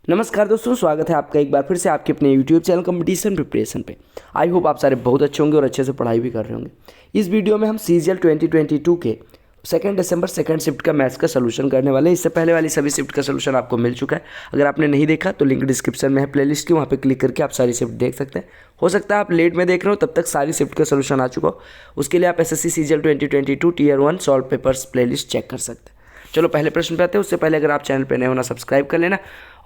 नमस्कार दोस्तों, स्वागत है आपका एक बार फिर से आपके अपने YouTube चैनल कंपटीशन प्रिपरेशन पे। आई होप आप सारे बहुत अच्छे होंगे और अच्छे से पढ़ाई भी कर रहे होंगे। इस वीडियो में हम CGL 2022 के 2 दिसंबर सेकंड शिफ्ट का मैथ्स का सोल्यूशन करने वाले हैं। इससे पहले वाली सभी शिफ्ट का सोल्यूशन आपको मिल चुका है। अगर आपने नहीं देखा तो लिंक डिस्क्रिप्शन में है प्लेलिस्ट की, वहाँ पर क्लिक करके आप सारी शिफ्ट देख सकते हैं। हो सकता है आप लेट में देख रहे हो, तब तक सारी शिफ्ट का सोल्यूशन आ चुका हो। उसके लिए आप SSC CGL 2022 Tier 1 solve papers playlist check कर सकते हैं। चलो पहले प्रश्न पे आते हैं। उससे पहले अगर आप चैनल पे नए होना सब्सक्राइब कर लेना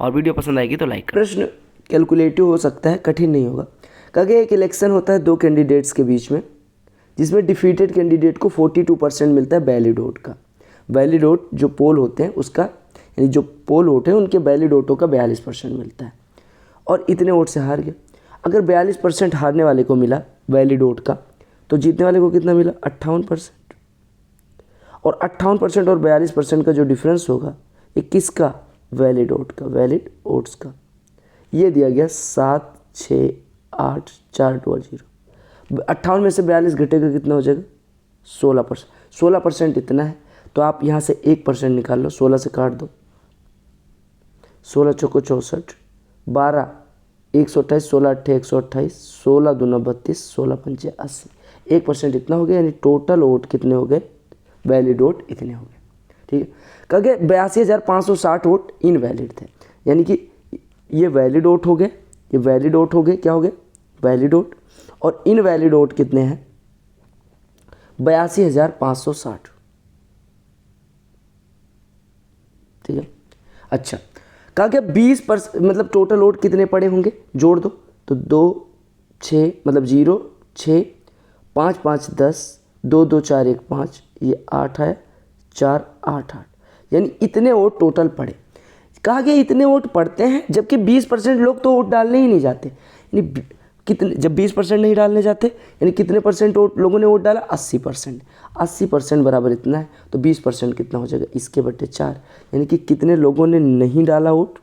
और वीडियो पसंद आएगी तो लाइक। प्रश्न कैलकुलेटिव हो सकता है, कठिन नहीं होगा। कहे एक इलेक्शन होता है दो कैंडिडेट्स के बीच में, जिसमें डिफीटेड कैंडिडेट को 42% मिलता है वैलिड वोट का। वैलिड वोट जो पोल होते हैं उसका, यानी जो पोल वोट है उनके वैलिड वोटों का 42% मिलता है और इतने वोट से हार गया। अगर 42% हारने वाले को मिला वैलिड वोट का, तो जीतने वाले को कितना मिला? 58%। और 58% और 42% का जो डिफरेंस होगा ये किसका? वैलिड वोट का, वैलिड वोट्स का। ये दिया गया 7, 6, 8, 4, 2, 0। 58 में से 42 घटेगा कितना हो जाएगा? 16%। 16% इतना है, तो आप यहाँ से 1% निकाल लो। 16 से काट दो, 16 चौको 64, 12 128, 16 अट्ठे 128, 16 दूना 32, 16 पंचे 80। 1% इतना हो गया, यानी टोटल वोट कितने हो गए? वैलिड वोट इतने हो गए। ठीक है, कहे 82,560 वोट इनवैलिड थे, यानी कि ये वैलिड वोट हो गए, ये वैलिड वोट हो गए। क्या हो गए? Valid vote. और इनवैलिड वोट कितने हैं? 82,560। ठीक है, अच्छा। कहा गया 20%, मतलब टोटल वोट कितने पड़े होंगे? जोड़ दो तो 2, 6 मतलब 0, 6, 5, 5, 10, 2, 2, 4, 1, 5, ये 8 है, 4, 8, 8, यानी इतने वोट टोटल पड़े। कहा गया इतने वोट पड़ते हैं, जबकि 20% लोग तो वोट डालने ही नहीं जाते। यानी कितने, जब 20% नहीं डालने जाते, यानी कितने परसेंट वोट लोगों ने वोट डाला? 80%। 80% बराबर इतना है, तो 20% कितना हो जाएगा? इसके बटे 4, यानी कि कितने लोगों ने नहीं डाला वोट?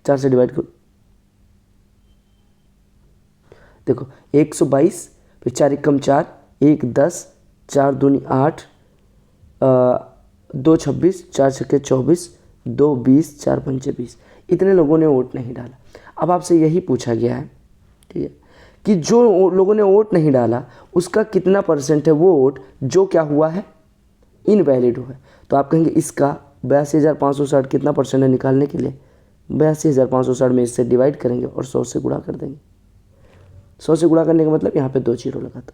4 से डिवाइड करो, देखो 122, फिर 4 एकम 4, 1 10, 4 दूनी 8, 2 26, 4 छक्के 24, 2 20, 4 पंचे 20। इतने लोगों ने वोट नहीं डाला। अब आपसे यही पूछा गया है, ठीक है, कि जो लोगों ने वोट नहीं डाला उसका कितना परसेंट है वो वोट जो क्या हुआ है? इनवैलिड हुआ है। तो आप कहेंगे इसका 82,560 कितना परसेंट है निकालने के लिए? 82,560 में इससे डिवाइड करेंगे और 100 से गुणा कर देंगे। 100 से गुणा करने का मतलब यहाँ पे 2 जीरो लगा था।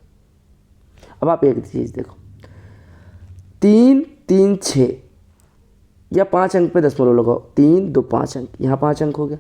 अब आप एक चीज़ देखो, 3, 3, 6 या 5 अंक पे दशमलव लगाओ। 3, 2, 5 अंक, यहाँ 5 अंक हो गया।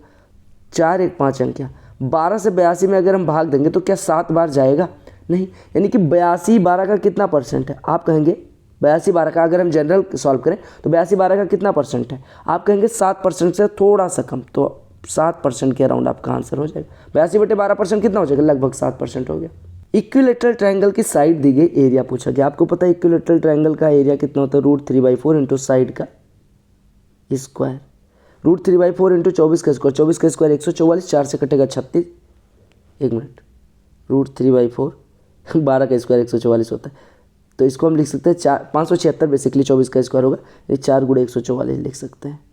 4, 1, 5 अंक। यहाँ 12 से 82 में अगर हम भाग देंगे तो क्या 7 बार जाएगा? नहीं, यानी कि 82 12 का कितना परसेंट है? आप कहेंगे 82 12 का, अगर हम जनरल सॉल्व करें तो 82 12 का कितना परसेंट है? आप कहेंगे 7% से थोड़ा सा कम, तो 7% के अराउंड आपका आंसर हो जाएगा। 82 बटे 12% कितना हो जाएगा? लगभग 7% हो गया। इक्विलेटरल ट्रायंगल की साइड दी गई, एरिया पूछा गया। आपको पता है इक्विलेटरल ट्रायंगल का एरिया कितना होता है? √3/4 इंटू साइड का स्क्वायर। √3/4 इंटू 24 का स्क्वायर। 24 का स्क्वायर 144, 4 से कटेगा 36। 1 मिनट, √3/4 12 का स्क्वायर 144 होता है, तो इसको हम लिख सकते हैं 576 बेसिकली 24 का स्क्वायर होगा, ये 4 गुणे 144 लिख सकते हैं।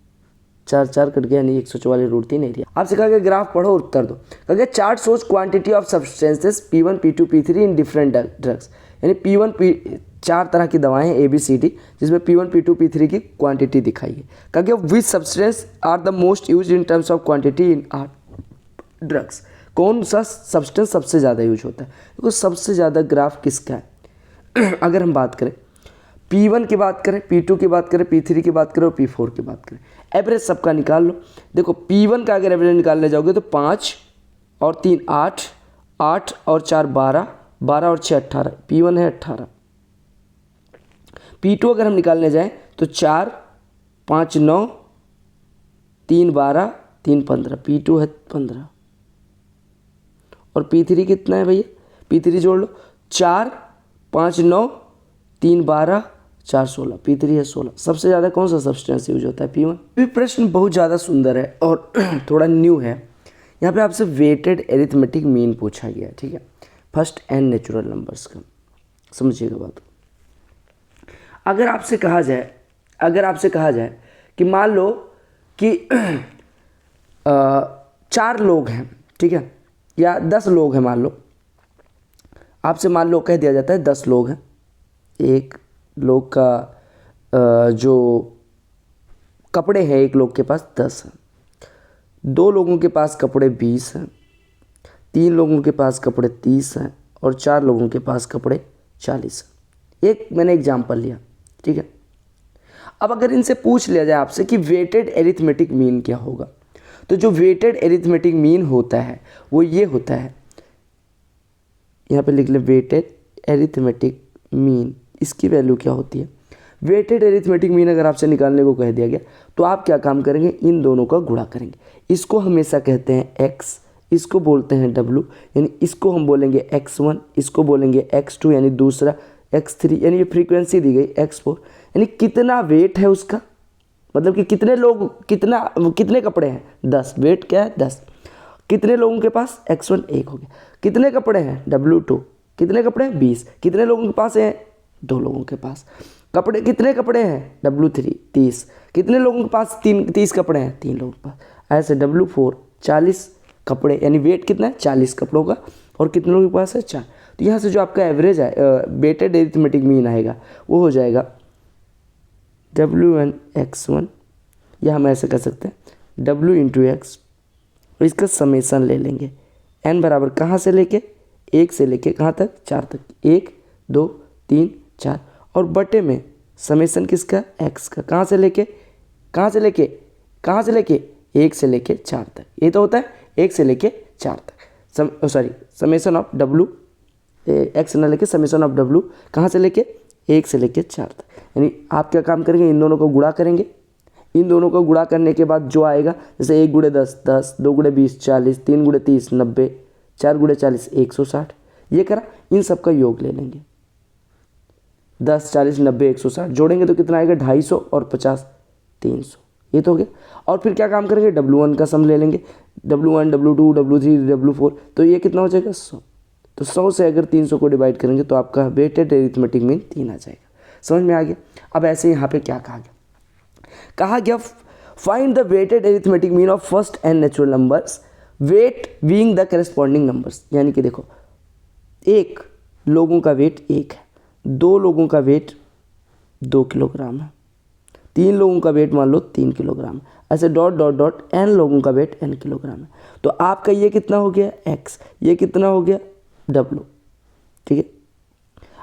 4 4 कट गया, नहीं 144 √3 एरिया। आपसे कहा गया ग्राफ पढ़ो और उत्तर दो। कहा गया chart shows quantity of substances P1 P2 P3 in different drugs, यानी P1 चार तरह की दवाएं हैं ABCD, जिसमें P1 P2 P3 की क्वांटिटी दिखाई है। कहा गया which substance are the most use in terms of quantity in our drugs, कौन सा सब्सटेंस सबसे ज़्यादा यूज होता है? देखो सबसे ज़्यादा ग्राफ किसका है? अगर हम बात करें P1 की बात करें, P2 की बात करें, P3 की बात करें और P4 की बात करें, एवरेज सबका निकाल लो। देखो P1 का अगर एवरेज निकालने जाओगे तो 5 और 3 8, 8 और 4 12, 12 और 6 18, P1 है 18। P2 अगर हम निकालने जाएं तो 4, 5 9, 3 12, 3 15, P2 है 15। और P3 कितना है भैया? P3 जोड़ लो, 4, 5 9, 3 12, 4 16, P3 है 16। सबसे ज़्यादा कौन सा सब्सटेंस यूज होता है? P1। ये प्रश्न बहुत ज़्यादा सुंदर है और थोड़ा न्यू है। यहाँ पे आपसे वेटेड एरिथमेटिक मीन पूछा गया है, ठीक है, फर्स्ट एंड नेचुरल नंबर्स का। समझिएगा बात। अगर आपसे कहा जाए कि मान लो कि 4 लोग हैं, ठीक है, या 10 लोग हैं मान लो, आपसे मान लो कह दिया जाता है 10 लोग हैं, एक लोग का जो कपड़े हैं एक लोग के पास 10 हैं, 2 लोगों के पास कपड़े 20 हैं, 3 लोगों के पास कपड़े 30 हैं और 4 लोगों के पास कपड़े 40 हैं। एक मैंने एग्जाम्पल लिया, ठीक है। अब अगर इनसे पूछ लिया जाए आपसे कि वेटेड एरिथमेटिक मीन क्या होगा, तो जो वेटेड एरिथमेटिक मीन होता है वो ये होता है, यहाँ पे लिख ले वेटेड एरिथमेटिक मीन, इसकी वैल्यू क्या होती है। वेटेड एरिथमेटिक मीन अगर आपसे निकालने को कह दिया गया तो आप क्या काम करेंगे, इन दोनों का गुणा करेंगे। इसको हमेशा कहते हैं x, इसको बोलते हैं w, यानी इसको हम बोलेंगे x1, इसको बोलेंगे x2 यानी दूसरा, x3 यानी ये फ्रीक्वेंसी दी गई, x4 यानी कितना वेट है उसका, मतलब कि कितने लोग, कितने कपड़े हैं 10, वेट क्या है 10, कितने लोगों के पास x1 1 हो गया, कितने कपड़े हैं w2, कितने कपड़े हैं 20, कितने लोगों के पास हैं 2 लोगों के पास, कपड़े कितने कपड़े हैं w3 30, कितने लोगों के पास 30 कपड़े हैं 3 लोगों के पास, ऐसे w4 40 कपड़े, यानी वेट कितना है 40 कपड़ों का, और कितने लोगों के पास है 4। तो यहाँ से जो आपका एवरेज है वेटेड एरिथमेटिक मीन आएगा वो हो जाएगा w1 x1, या हम ऐसे कर सकते हैं w इंटू एक्स, और इसका समेसन ले लेंगे n बराबर कहाँ से लेके 1 से लेके कहाँ तक 4 तक, 1 2 3 4, और बटे में समेसन किसका x का, कहाँ से लेके 1 से लेके 4 तक, ये तो होता है 1 से लेके 4 तक, समेसन ऑफ w, x ना लेके समेसन ऑफ w कहाँ से लेके 1 से लेके 4 तक। यानी आप क्या काम करेंगे, इन दोनों को गुणा करेंगे, इन दोनों को गुणा करने के बाद जो आएगा, जैसे 1 गुणे 10 10, 2 गुणे 20 40, 3 गुणे 30 90, 4 गुणे 40 160, ये करा, इन सब का योग ले लेंगे, 10 40 90 160 जोड़ेंगे तो कितना आएगा 250 और 50 300, ये तो हो गया। और फिर क्या काम करेंगे, w1 का सम ले लेंगे, w1 w2 w3 w4, तो ये कितना हो जाएगा 100, तो 100 से अगर 300 को डिवाइड करेंगे तो आपका वेटेड एरिथमेटिक मीन 3 आ जाएगा। समझ में आ गया। अब ऐसे यहाँ पे क्या कहा गया find the weighted arithmetic mean of first N natural numbers, weight being the corresponding numbers. यानी कि देखो, 1 लोगों का वेट 1 है, 2 लोगों का वेट 2 किलोग्राम है, 3 लोगों का वेट मान लो 3 किलोग्राम, ऐसे डॉट डॉट डॉट n लोगों का वेट n किलोग्राम है। तो आपका ये कितना हो गया x, ये कितना हो गया w, ठीक है।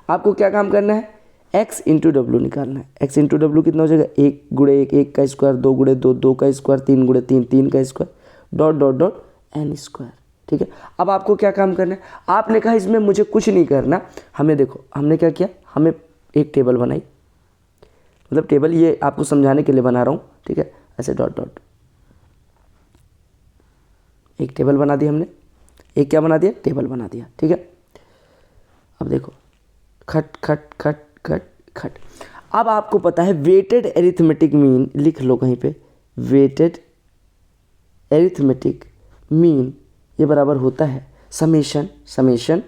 आपको क्या काम करना है, x इंटू डब्ल्यू निकालना है। x इंटू डब्ल्यू कितना हो जाएगा, 1 गुणे 1 1 का स्क्वायर, 2 गुणे 2 2 का स्क्वायर, 3 गुणे 3 3 का square, dot dot dot n square, ठीक है। अब आपको क्या काम करना है, आपने कहा इसमें मुझे कुछ नहीं करना, हमें देखो हमने क्या किया, हमें एक टेबल बनाई, मतलब टेबल ये आपको समझाने के लिए बना रहा हूँ, ठीक है, ऐसे डॉट डॉट, एक टेबल बना दी हमने, एक क्या बना दिया, टेबल बना दिया, ठीक है। अब देखो खट खट खट खट खट, अब आपको पता है वेटेड एरिथमेटिक मीन, लिख लो कहीं पे, वेटेड एरिथमेटिक मीन ये बराबर होता है summation summation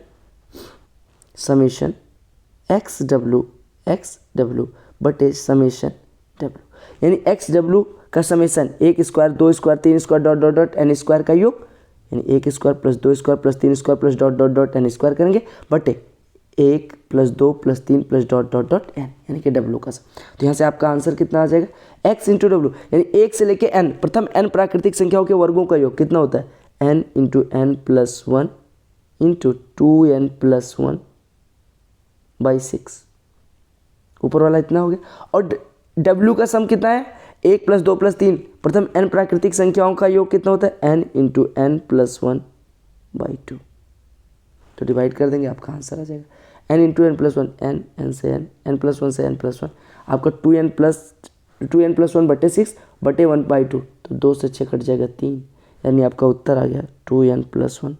summation X W बटे समेशन डब्ल्यू, यानी एक्स डब्ल्यू का summation 1 square 2 square 3 square dot dot dot N square का योग, यानी 1 square plus 2 square plus 3 square plus dot dot dot N square करेंगे, बटे 1 plus 2 plus 3 plus dot dot dot N, यानी कि W का सम। तो यहाँ से आपका आंसर कितना आ जाएगा, एक्स इंटू डब्ल्यू, यानी 1 से लेके n, प्रथम n प्राकृतिक संख्याओं के वर्गों का योग कितना होता है, n into n plus 1 into 2n plus 1 by 6, ऊपर वाला इतना हो गया। और w का सम कितना है, 1 प्लस 2 प्लस 3, प्रथम n प्राकृतिक संख्याओं का योग कितना होता है, n into n plus 1 by 2, तो डिवाइड कर देंगे आपका आंसर आ जाएगा n into n plus 1, n से n प्लस 1 से n प्लस 1, आपका 2n प्लस 1 बटे 6 बटे 1 बाई 2, तो 2 से 6 कट जाएगा 3, यानी आपका उत्तर आ गया 2n प्लस 1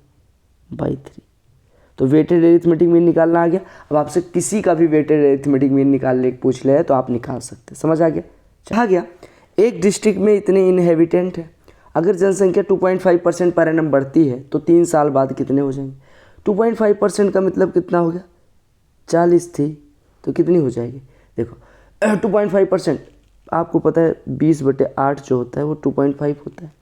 बाई 3। तो वेटेड एरिथमेटिक मीन निकालना आ गया। अब आपसे किसी का भी वेटेड एरिथमेटिक मीन निकालने पूछ ले तो आप निकाल सकते, समझ आ गया। चाहा गया एक डिस्ट्रिक्ट में इतने इनहेबिटेंट है, अगर जनसंख्या 2.5% पर एनम बढ़ती है तो 3 साल बाद कितने हो जाएंगे। 2.5% का मतलब कितना हो गया, 40 थी तो कितनी हो जाएगी, देखो 2.5%, आपको पता है 20/8 जो होता है वो 2.5 होता है,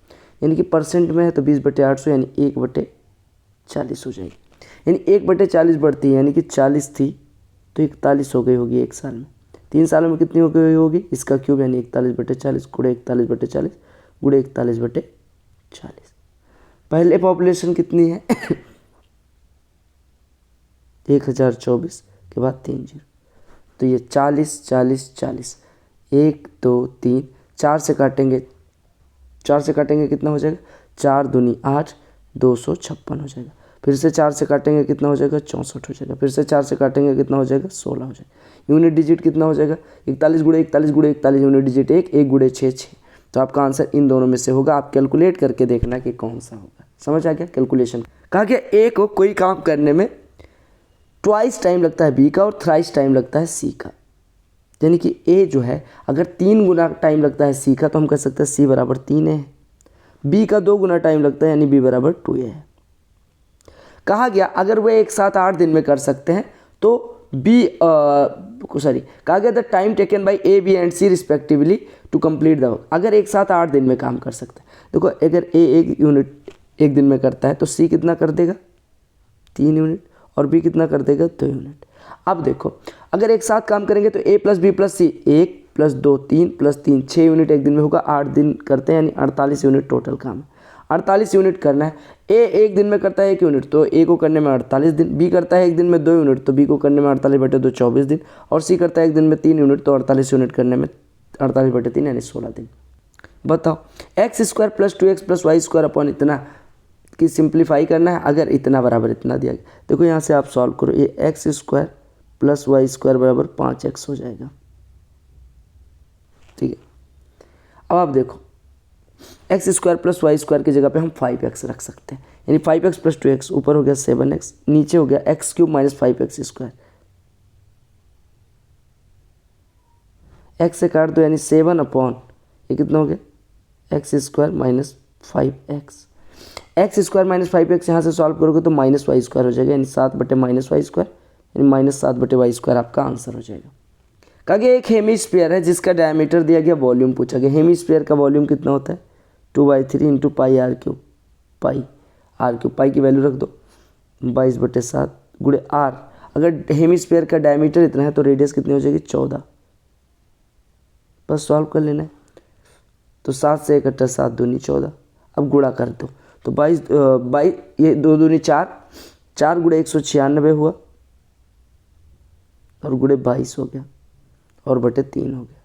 यानी कि परसेंट में है तो 20/800 यानी 1/40 हो जाएगी। यानी 1/40 बढ़ती है, यानी कि 40 थी तो 41 हो गई होगी एक साल में। 3 सालों में कितनी हो गई होगी, इसका क्यूब यानी 41/40 गुणे 41/40 गुणे 41/40। पहले पॉपुलेशन कितनी है 1024 के बाद 3 जीरो, तो ये 40 40 40 1 2 3 4 से काटेंगे, 4 से काटेंगे कितना हो जाएगा, 4 दूनी 8 256 हो जाएगा। फिर से 4 से काटेंगे कितना हो जाएगा, 64 हो जाएगा। फिर से 4 से काटेंगे कितना हो जाएगा, 16 हो जाएगा। यूनिट डिजिट कितना हो जाएगा, 41 गुणे 41 गुणे 41, यूनिट डिजिट 1 1 गुणे 6 6। तो आपका आंसर इन दोनों में से होगा। आप कैलकुलेट करके देखना कि कौन सा होगा। समझ आ गया कैलकुलेशन। कहा गया ए को कोई काम करने में ट्वाइस टाइम लगता है बी का और थ्राइस टाइम लगता है सी का, यानी कि ए जो है अगर 3 गुना टाइम लगता है सी का तो हम कह सकते हैं सी बराबर 3 है। बी का 2 गुना टाइम लगता है यानी बी बराबर 2 है। कहा गया अगर वे एक साथ 8 दिन में कर सकते हैं तो कहा गया the time taken by A B and C respectively to complete the work. अगर एक साथ 8 दिन में काम कर सकते हैं, देखो अगर ए 1 यूनिट 1 दिन में करता है तो सी कितना कर देगा 3 यूनिट और बी कितना कर देगा 2 यूनिट। अब देखो अगर एक साथ काम करेंगे तो ए प्लस बी प्लस सी 1 प्लस 2 3 प्लस 3 6 यूनिट एक दिन में होगा। 8 दिन करते हैं यानी 48 यूनिट टोटल काम है। 48 यूनिट करना है। ए एक दिन में करता है 1 यूनिट तो ए को करने में 48 दिन, बी करता है एक दिन में 2 यूनिट तो बी को करने में 48/2 24 दिन, और सी करता है एक दिन में 3 यूनिट तो 48 यूनिट करने में 48/3 यानी 16 दिन। बताओ x² + 2x + y² अपॉन इतना की सिंप्लीफाई करना है। अगर इतना बराबर इतना दिया गया, देखो यहाँ से आप सॉल्व करो, ये x² + y² बराबर 5x हो जाएगा। ठीक है, अब आप देखो x² + y² की जगह पे हम 5x रख सकते हैं, यानी 5x + 2x ऊपर हो गया 7x, नीचे हो गया x³ - 5x²। x से काट दो यानी 7 अपॉन ये कितना हो गया x² - 5x। x² - 5x यहाँ से सॉल्व करोगे तो -y² हो जाएगा, यानी 7/-y² यानी -7/y² आपका आंसर हो जाएगा। कहा गया एक हेमीस्फीयर है जिसका डायमीटर दिया गया, वॉल्यूम पूछा गया। हेमीस्फीयर का वॉल्यूम कितना होता है 2/3 × πr³ r³ पाई की वैल्यू रख दो 22/7 गुणे r। अगर हेमीस्फीयर का डायमीटर इतना है तो रेडियस कितनी हो जाएगी 14। बस सॉल्व कर लेना है। तो 7 से 1 7 दूनी 14। अब गुणा कर दो तो 22 ये 2 दूनी 4 4 गुणे 196 हुआ और गुणे 22 हो गया और बटे 3 हो गया।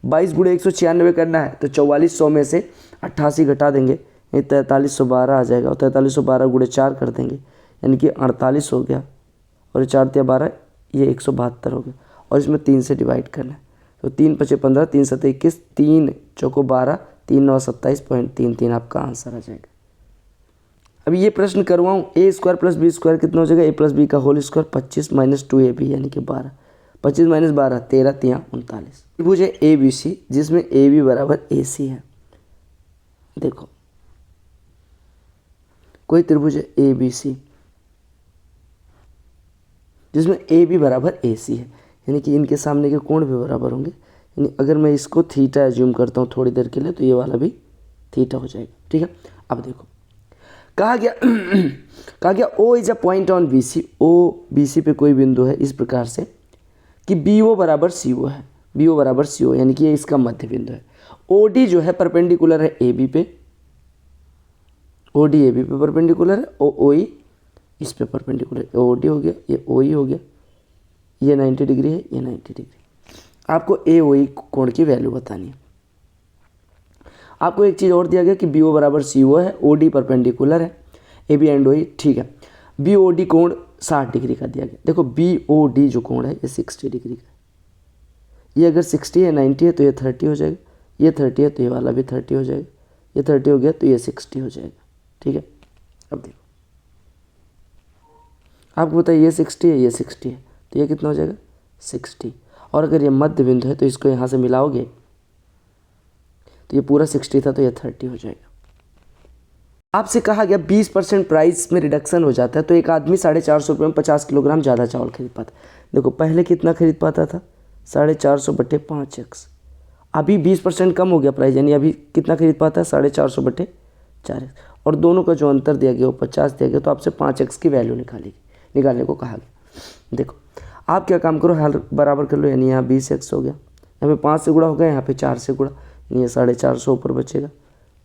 22 गुणे 196 करना है तो 4400 में से 88 घटा देंगे ये 4312 आ जाएगा, और 4312 गुणे 4 कर देंगे यानी कि 48 हो गया, और 4 × 12 ये 172 हो गया, और इसमें 3 से डिवाइड करना है तो 3 × 5 = 15 3 × 7 = 21 3 × 4 = 12 3 × 9 = 27.33 आपका आंसर आ जाएगा। अभी ये प्रश्न करवाऊँ a² + b² कितना हो जाएगा a + b का होल स्क्वायर 25 - 2ab यानी कि 12 25 - 12 13 3 39। त्रिभुज है ABC जिसमें AB बराबर AC है। देखो कोई त्रिभुज है ABC जिसमें AB बराबर AC है, यानी कि इनके सामने के कोण भी बराबर होंगे। यानी अगर मैं इसको थीटा एज्यूम करता हूँ थोड़ी देर के लिए तो ये वाला भी थीटा हो जाएगा। ठीक है, अब देखो कहा गया O is a point on BC। O BC पे कोई बिंदु है इस प्रकार से कि BO बराबर CO है। BO बराबर CO यानी कि ये इसका मध्य बिंदु है। OD जो है परपेंडिकुलर है AB पे, OD AB पे परपेंडिकुलर है, OE इस पे परपेंडिकुलर है। OD हो गया, ये OE हो गया, ये 90 डिग्री है, ये 90 डिग्री। आपको AOE कोण की वैल्यू बतानी है। आपको एक चीज़ और दिया गया कि BO बराबर CO है, OD परपेंडिकुलर है, AB एंड OE। ठीक है, BOD कोण 60 डिग्री का दिया गया। देखो BOD जो कोण है ये 60 डिग्री का है। ये अगर 60 है 90 है तो ये 30 हो जाएगा, ये 30 है तो ये वाला भी 30 हो जाएगा, ये 30 हो गया तो ये 60 हो जाएगा। ठीक है, अब देखो आपको बताइए ये 60 है, ये 60 है तो ये कितना हो जाएगा 60, और अगर ये मध्य बिंदु है तो इसको यहाँ से मिलाओगे तो ये पूरा 60 था तो ये 30 हो जाएगा। आपसे कहा गया 20% प्राइस में रिडक्शन हो जाता है तो एक आदमी 450 रुपये में 50 किलोग्राम ज़्यादा चावल खरीद पाता है। देखो पहले कितना खरीद पाता था 450/5x, अभी 20% कम हो गया प्राइस, यानी अभी कितना खरीद पाता है 450 बटे 4x, और दोनों का जो अंतर दिया गया वो 50 दिया गया, तो आपसे 5x की वैल्यू निकालने को कहा गया। देखो आप क्या काम करो, हर बराबर कर लो, यानी यहाँ 20x हो गया, यहाँ पे 5 से गुणा हो गया, यहाँ पे 4 से गुणा, यानी ये 450 ऊपर बचेगा,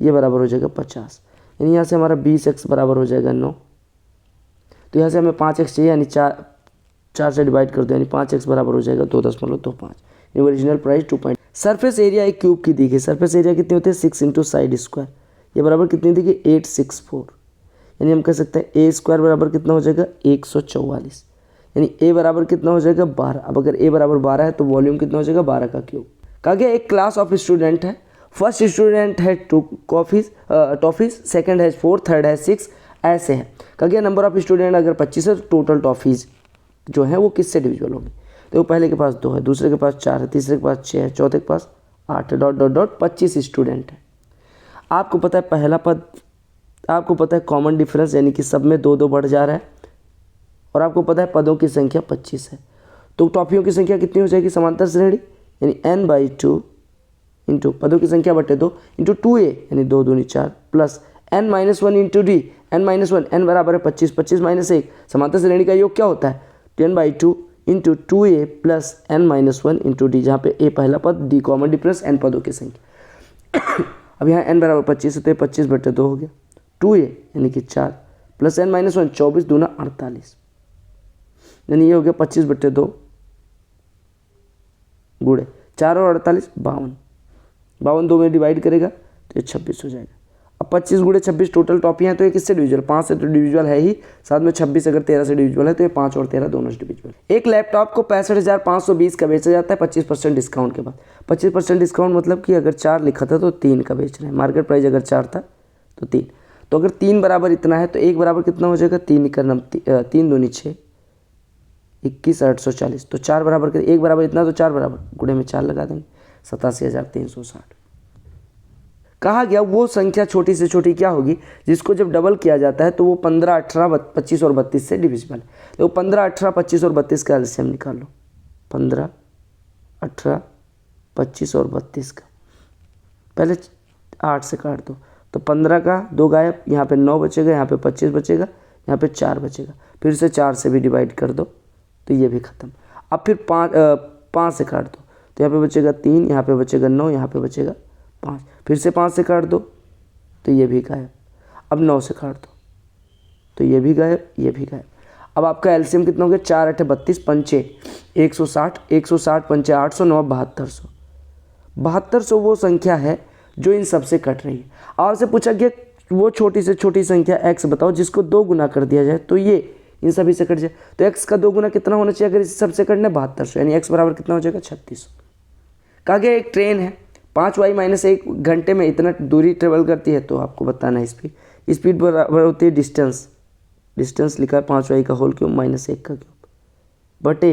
ये बराबर हो जाएगा 50, यानी यहाँ से हमारा 20x बराबर हो जाएगा 9। तो यहाँ से हमें 5x चाहिए, यानी 4 से डिवाइड कर दो, यानी 5x बराबर हो जाएगा 2.25। यानी ओरिजिनल प्राइस 2 सरफेस एरिया एक क्यूब की दी गई, सरफेस एरिया कितनी होती है 6 इंटू साइड स्क्वायर, ये बराबर कितनी दी गई 864, यानी हम कह सकते हैं ए स्क्वायर बराबर कितना हो जाएगा 144, यानी ए बराबर कितना हो जाएगा 12। अब अगर ए बराबर 12 है तो वॉल्यूम कितना हो जाएगा 12 का क्यूब। कहा गया एक क्लास ऑफ स्टूडेंट है, फर्स्ट स्टूडेंट है 2 टॉफीज, सेकंड है 4, थर्ड है 6, ऐसे है। कहा गया नंबर ऑफ स्टूडेंट अगर 25 है तो टोटल टॉफीज जो है वो किससे डिविजिबल होगी। तो पहले के पास 2 है, दूसरे के पास 4 है, तीसरे के पास 6 है, चौथे के पास 8 है, डॉट डॉट डॉट 25 स्टूडेंट है। आपको पता है पहला पद, आपको पता है कॉमन डिफरेंस, यानी कि सब में 2 बढ़ जा रहा है, और आपको पता है पदों की संख्या 25 है, तो टॉफियों की संख्या कितनी हो जाएगी समांतर श्रेणी, यानी n/2 इंटू पदों की संख्या बटे 2 इंटू 2a, यानी 2 दूनी 4, plus n-1 into d, n-1, n बराबर है 25, 25 माइनस 1, समांतर श्रेणी का योग क्या होता है 10/2 into 2a plus n-1 into D, जहाँ पे a पहला पद, d कॉमन डिफरेंस, n पदों की संख्या। अब यहाँ n बराबर 25 है तो ये 25 बटे 2 हो गया, 2a यानी कि 4 प्लस n-1 24 दूना 48, यानी ये हो गया 25 बटे 2 गुणे 4 और 48 52, 2 में डिवाइड करेगा तो ये 26 हो जाएगा। अब 25 गुणे 26 टोटल टॉपियाँ हैं, तो ये किससे डिविजुअल, 5 से तो डिविजुअल है ही, साथ में 26 अगर 13 से डिविजुअल है तो ये 5 और 13 दोनों से डिविजुअल। एक लैपटॉप को 65,520 का बेचा जाता है 25% डिस्काउंट के बाद। 25% डिस्काउंट मतलब कि अगर 4 लिखा था तो 3 का बेच रहे हैं, मार्केट प्राइस अगर 4 था तो 3, तो अगर 3 बराबर इतना है तो 1 बराबर कितना हो जाएगा 3 दूनी 6, 21 840, तो 4 बराबर 1 बराबर इतना, तो 4 बराबर गुणे में 4 लगा देंगे 87,360। कहा गया वो संख्या छोटी से छोटी क्या होगी जिसको जब डबल किया जाता है तो वो 15, 18, 25 और 32 से डिविजिबल है। तो 15, 18, 25 और 32 का एलसीएम निकाल लो, 15, 18, 25 और 32 का, पहले 8 से काट दो, तो 15 का 2 गायब, यहाँ पे 9 बचेगा, यहाँ पे 25 बचेगा, यहाँ पे 4 बचेगा, फिर से 4 से भी डिवाइड कर दो तो ये भी खत्म। अब फिर 5 से काट दो तो यहाँ पे बचेगा 3, यहाँ पे बचेगा 9, यहाँ पे बचेगा 5, फिर से 5 से काट दो तो ये भी गायब। अब 9 से काट दो तो ये भी गायब, ये भी गायब। अब आपका एलसीएम कितना हो गया 4 8 32 पंचे 160, 160 पंचे 800, 9 7200। 7200 वो संख्या है जो इन सबसे कट रही है। आपसे पूछा गया वो छोटी से छोटी संख्या x बताओ जिसको 2 गुना कर दिया जाए तो ये इन सभी से कट जाए, तो x का 2 गुना कितना होना चाहिए अगर इस सबसे कटना 7200, यानी x बराबर कितना हो जाएगा 3600। कहा गया एक ट्रेन है 5y-1 घंटे में इतना दूरी ट्रेवल करती है, तो आपको बताना है स्पीड बराबर होती है डिस्टेंस लिखा है 5y का होल क्यूब -1 का क्यूब बटे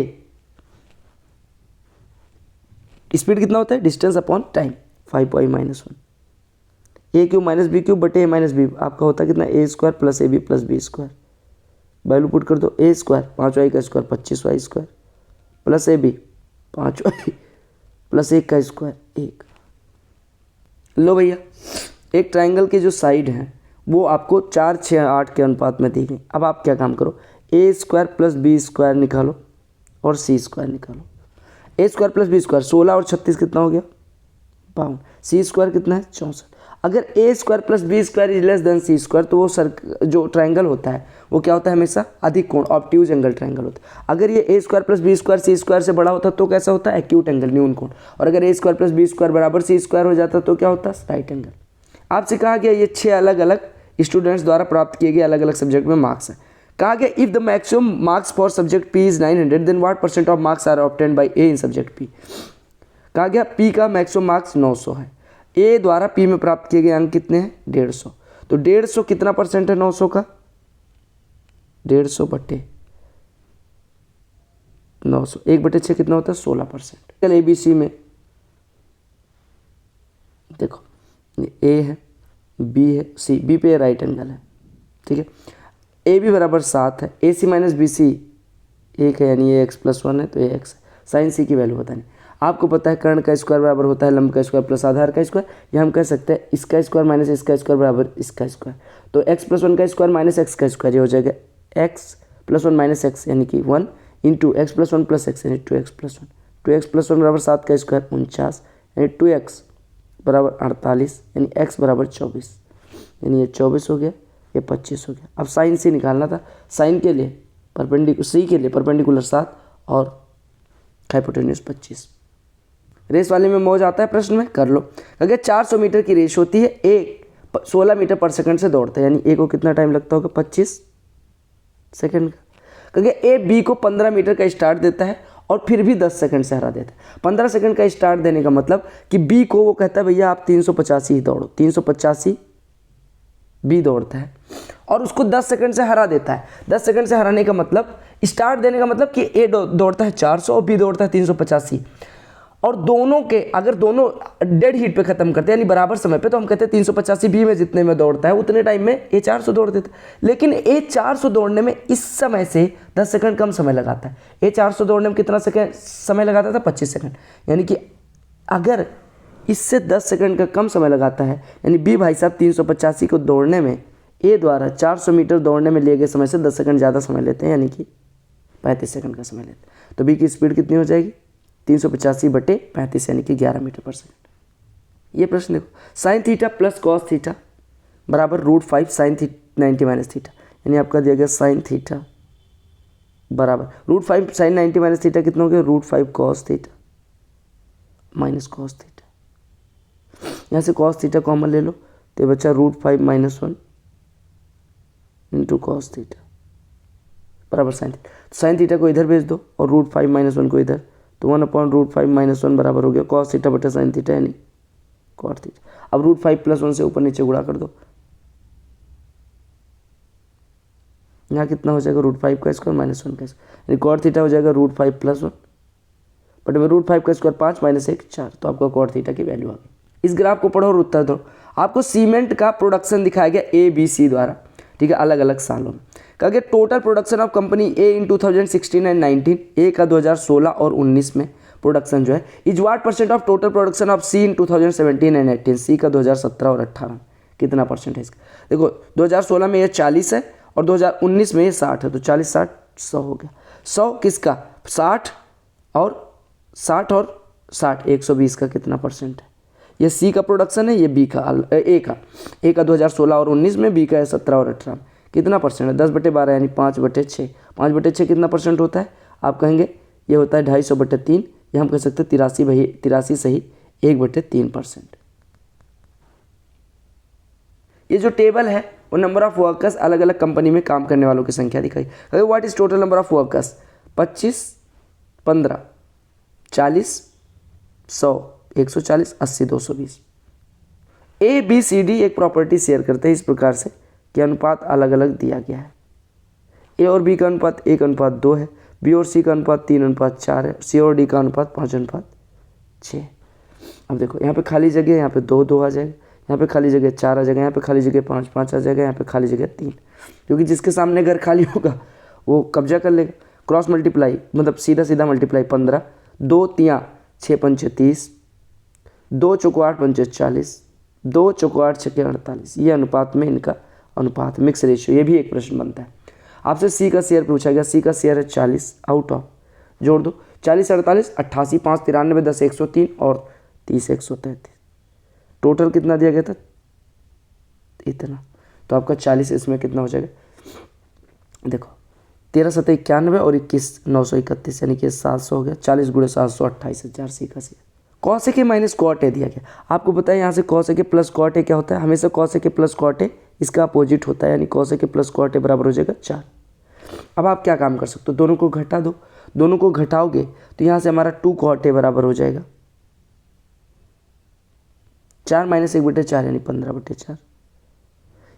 स्पीड कितना होता है distance upon time 5y-1 a cube minus B cube बटे a माइनस बी, आपका होता है कितना a square plus ab plus B square, value put कर दो a स्क्वायर 5y का square 25y square plus ab 5y plus 1 का square 1। लो भैया एक ट्राइंगल के जो साइड हैं वो आपको 4, 6, 8 के अनुपात में दी गई। अब आप क्या काम करो a square plus B square निकालो और c स्क्वायर निकालो। a square plus B square 16 और 36 कितना हो गया 52, c स्क्वायर कितना है 64। अगर a square plus B square is less than C square तो वो जो ट्राइंगल होता है वो क्या होता है हमेशा अधिक कोण ऑब्ट्यूज एंगल ट्राइंगल होता है। अगर ये a square plus B square C square से बड़ा होता तो कैसा होता है एक्यूट एंगल न्यून कोण, और अगर a square plus B square बराबर सी स्क्वायर हो जाता तो क्या होता राइट एंगल। आपसे कहा गया ये 6 अलग अलग स्टूडेंट्स द्वारा प्राप्त किए गए अलग अलग सब्जेक्ट में मार्क्स है। कहा गया if the maximum marks for subject P is 900 then what percent of marks are obtained by A in subject P. कहा गया पी का मैक्सिमम मार्क्स 900 है, ए द्वारा पी में प्राप्त किए गए अंक कितने हैं 150, तो 150 कितना परसेंट है 900 का 150 बटे 900, 1/6 कितना होता है 16%। चल ए बी सी में देखो ए है बी है सी, बी पे राइट एंगल है ठीक है, ए बी बराबर 7 है, ए सी माइनस बी सी 1 है यानी ए एक्स प्लस 1 है तो ए एक्स है, साइन सी की वैल्यू बतानी। आपको पता है कर्ण का स्क्वायर बराबर होता है लंब का स्क्वायर प्लस आधार का स्क्वायर, या हम कह सकते हैं इसका स्क्वायर माइनस इसका स्क्वायर बराबर इसका स्क्वायर। तो x प्लस 1 का स्क्वायर माइनस एक्स का स्क्वायर, ये हो जाएगा x प्लस 1 माइनस एक्स यानी कि 1 into x plus 1 plus x यानी 2x प्लस 1। 2x प्लस 1 बराबर 7 का स्क्वायर 49 यानी 2x बराबर 48 यानी x बराबर 24, यानी ये 24 हो गया, ये 25 हो गया। अब साइन से निकालना था, साइन के लिए सी के लिए परपेंडिकुलर 7 और हाइपोटेन्यूज 25। रेस वाले में मौज आता है प्रश्न में, कर लो। अगर 400 मीटर की रेस होती है, एक 16 मीटर पर सेकंड से दौड़ता है, यानी ए को कितना टाइम लगता होगा 25 सेकंड का। क्योंकि ए बी को 15 मीटर का स्टार्ट देता है और फिर भी 10 सेकंड से हरा देता है। 15 सेकंड का स्टार्ट देने का मतलब कि बी को वो कहता है भैया आप 385 ही दौड़ो, 385 बी दौड़ता है और उसको 10 सेकंड से हरा देता है। 10 सेकंड से हराने का मतलब, स्टार्ट देने का मतलब कि ए दौड़ता है 400 और बी दौड़ता है 385, और दोनों के अगर दोनों डेड हीट पे खत्म करते हैं यानी बराबर समय पे, तो हम कहते हैं 385 बी में जितने में दौड़ता है उतने टाइम में ए 400 दौड़ देता है। लेकिन ए 400 दौड़ने में इस समय से 10 सेकंड कम समय लगाता है। ए 400 दौड़ने में कितना समय लगाता था 25 सेकंड, यानी कि अगर इससे 10 सेकंड का कम समय लगाता है, यानी बी भाई साहब 385 को दौड़ने में ए द्वारा 400 मीटर दौड़ने में लिए गए समय से 10 सेकंड ज़्यादा समय लेते हैं, यानी कि 35 सेकंड का समय लेते हैं। तो बी की स्पीड कितनी हो जाएगी 385/35 यानी कि 11 मीटर पर सेकंड। ये प्रश्न देखो, sine theta plus cos theta बराबर √5 साइन 90 माइनस थीटा, यानी आपका दिया गया साइन थीटा बराबर √5 साइन 90 माइनस थीटा कितना हो गया √5 cos theta minus cos theta. यहाँ से कॉस थीटा कॉमन ले लो तो ये बच्चा √5 - 1 इंटू कॉस थीटा बराबर साइन थीटा। साइन थीटा को इधर भेज दो और √5 - 1 को इधर, तो 1/√5 - 1 बराबर हो गया कॉस थीटा बटे साइन थीटा यानी कॉट थीटा। अब √5 + 1 से ऊपर नीचे गुणा कर दो, यहाँ कितना हो जाएगा √5 का स्क्वायर -1 का स्क्वायर, यानी कॉट थीटा हो जाएगा √5 + 1 बटे में √5 का स्क्वायर 5 - 1 4, तो आपका कॉट थीटा की वैल्यू आ गई। इस ग्राफ को पढ़ो और उत्तर दो। आपको सीमेंट का प्रोडक्शन दिखाया गया ABC द्वारा, ठीक है, अलग अलग सालों में। कहा total production of company A in 2016 and 19, A का 2016 और 19 में प्रोडक्शन जो है is what % of total production of C in 2017 and 18, C का 2017 और 18 कितना % है इसका। देखो 2016 में ये 40 है और 2019 में ये 60 है, तो 40 60 100 हो गया। 100 किसका 60 और 60 120 का कितना % है। ये सी का प्रोडक्शन है, ये बी का ए का 2016 और 19 में, बी का है 17 और 18 में, कितना % है 10/12 यानी 5/6। 5/6 कितना % होता है आप कहेंगे ये होता है 250/3, या हम कह सकते हैं 83 सही 1/3%। ये जो टेबल है वो नंबर ऑफ वर्कर्स अलग अलग कंपनी में काम करने वालों की संख्या दिखाई। What is total number of workers 25 15 40 100 140 80 220। ABCD एक प्रॉपर्टी शेयर करते हैं इस प्रकार से कि अनुपात अलग अलग दिया गया है। ए और बी का अनुपात 1:2 है, बी और सी का अनुपात 3:4 है, सी और डी का अनुपात 5:6। अब देखो यहाँ पे खाली जगह, यहाँ पे 2 2 आ जाएगा, यहाँ पे खाली जगह 4 आ जाएगा, यहाँ पे खाली जगह 5 5 आ जाएगा, यहाँ पे खाली जगह 3, क्योंकि जिसके सामने घर खाली होगा वो कब्जा कर लेगा। क्रॉस मल्टीप्लाई मतलब सीधा मल्टीप्लाई 15, 2 3 6 5 30, 2 चौको 8 5 40, 2 चौको 8 6 48। ये अनुपात में इनका अनुपात मिक्स रेशियो, ये भी एक प्रश्न बनता है। आपसे सी का शेयर पूछा गया, सी का शेयर है 40 आउट ऑफ, जोड़ दो 40 48 88 5 93 10 103 और 30 133। टोटल कितना दिया गया था इतना, तो आपका 40 इसमें कितना हो जाएगा देखो 13 7 91 और 21 931 यानी कि 700 हो गया। 40 × 700 28,000 सी का शेयर। कॉस ए के माइनस कॉट ए दिया गया। आपको पता है यहाँ से कॉस ए के प्लस कॉट ए क्या होता है, हमेशा कॉस ए के प्लस कॉट ए इसका अपोजिट होता है, यानी कॉस ए के प्लस कॉट ए बराबर हो जाएगा 4। अब आप क्या काम कर सकते हो, दोनों को घटा दो, दोनों को घटाओगे तो यहाँ से हमारा 2 कॉट ए बराबर हो जाएगा 4 - 1/4 यानी 15/4,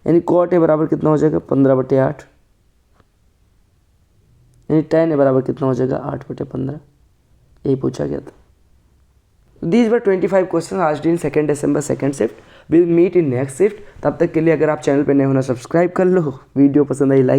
यानी कॉट ए बराबर कितना हो जाएगा 15/8, यानी tan ए बराबर कितना हो जाएगा 8/15। यही पूछा गया था। These were 25 questions asked in 2nd December 2nd shift. We'll meet in next shift. तब तक के लिए अगर आप चैनल पे नए होना सब्सक्राइब कर लो, वीडियो पसंद आई लाइक